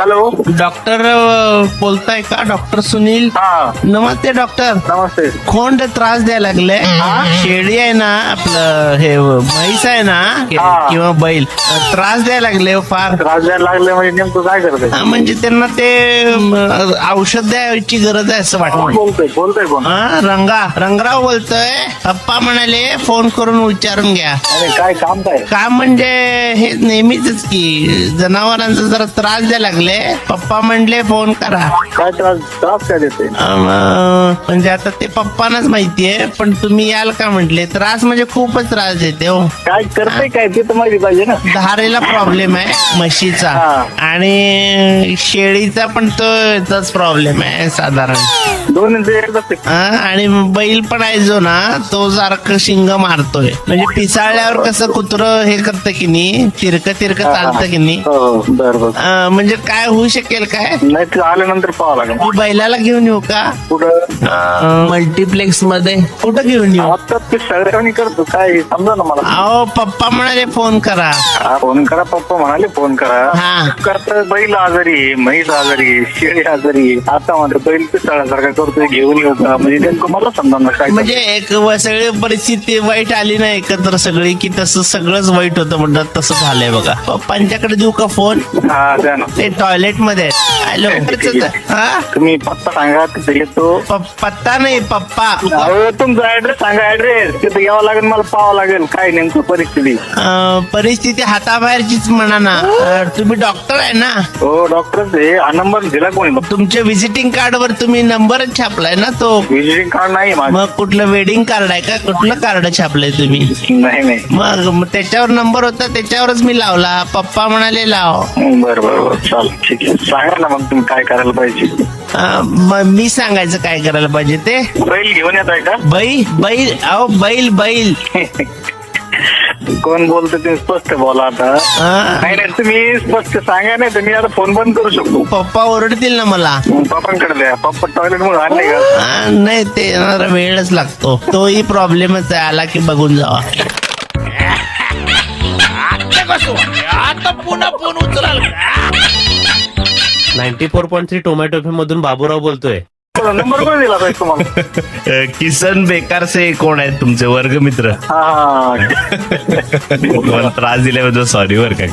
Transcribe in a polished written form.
Hello, doctor बोलताय का? Doctor Sunil? हा नमस्ते डॉक्टर. नमस्ते. खोंड त्रास द्यायला लागले. शेळी आहे ना, आपलं हे म्हैस आहे ना किंवा बैल त्रास द्यायला लागले फार. त्रास द्यायला लागले म्हणजे नेमकं काय करते? म्हणजे त्यांना ते औषध द्यायची गरज आहे असं वाटतं. बोलतोय कोण? रंगराव बोलतोय. पप्पा म्हणाले फोन करून विचारून घ्या. अरे काय काम काय? काम म्हणजे हे नेहमीच की जनावरांचा जरा त्रास द्यायला लागले. पप्पा म्हणले फोन करा. काय त्रास काय देते? म्हणजे आता ते पप्पांनाच माहितीये, पण तुम्ही याल का म्हटले. त्रास म्हणजे खूपच त्रास देते हो. काय करते काय ते तर माहिती पाहिजे ना. धारेला प्रॉब्लेम आहे म्हशीचा आणि शेळीचा पण तोच प्रॉब्लेम आहे साधारण. दोन्हींचे एकदाच आहे. आणि बैल पण आहे जो ना, तो सारखं शिंग मारतोय. म्हणजे पिसाळल्यावर कसं कुत्रं हे करतं की नाही, तिरकं चालतं की नाही. हो बरं. म्हणजे काय होऊ शकेल काय? नाही ते आल्यानंतर पाहावं लागेल. मी बैलाला घेऊन येऊ का? कुठं? मल्टिप्लेक्स मध्ये कुठं घेऊन येऊ? आता ते सगळ्यांनी करतो काय समजा ना मला. अहो पप्पा म्हणाले फोन करा. फोन करा. पप्पा म्हणाले फोन करा. हा. करता बैल आजारी आहे, म्हैस आजारी आहे, शेळी आजारी आहे. आता म्हणतो बैल पिसाळ्यासारखा करतोय, घेऊन येऊ का? म्हणजे नेमकं मला समजा ना काय. म्हणजे एक सगळी परिस्थिती वाईट आली ना एकत्र सगळी, की तसं सगळंच वाईट होतं म्हणतात. तसं झालंय बघा. पप्पांच्याकडे देऊ का फोन? हा द्या ना. ते टॉयलेट मध्ये हॅलो. हा, तुम्ही पत्ता सांगा, तिथे येतो. पत्ता नाही पप्पा. अहो तुमचा ऍड्रेस सांगा. ऍड्रेस तिथे यावं लागेल, मला पाहावं लागेल काय नेमकं परिस्थिती. परिस्थिती हाताबाहेरचीच म्हणा ना. तुम्ही डॉक्टर आहे ना? हो डॉक्टरच आहे. हा नंबर दिला कोणी? तुमच्या व्हिजिटिंग कार्ड वर तुम्ही नंबरच छापलाय ना तो. व्हिजिटिंग कार्ड नाही माझं. मग कुठलं वेडिंग कार्ड आहे का? कुठलं कार्ड छापलंय तुम्ही? नाही. मग त्याच्यावर नंबर होता, त्याच्यावरच मी लावला. पप्पा म्हणाले लाव. बरं चाल ठीक आहे. सांगा ना मग तुम्ही काय करायला पाहिजे. मग मी सांगायचं काय करायला पाहिजे ते. बैल घेऊन येत आहे का? बैल अहो बैल कोण बोलतो तुम्ही स्पष्ट बोला आता. नाही तुम्ही स्पष्ट सांगा, नाही तर मी आता फोन बंद करू शकतो. पप्पा ओरडतील ना मला. पप्पांकडे द्या. पप्पा टॉयलेट मध्ये आणले का? नाही ते येणारा वेळच लागतो. तोही प्रॉब्लेमच आहे. आला की बघून जावा. आता पुन्हा फोन उचलाल. 94.3 टोमॅटो एफएम मधून बाबूराव बोलतोय. नंबर कोण दिला पाहिजे तुम्हाला? किसन बेकार से कोण आहेत तुमचे वर्गमित्र? हा मला त्रास दिल्याबद्दल सॉरी बर का.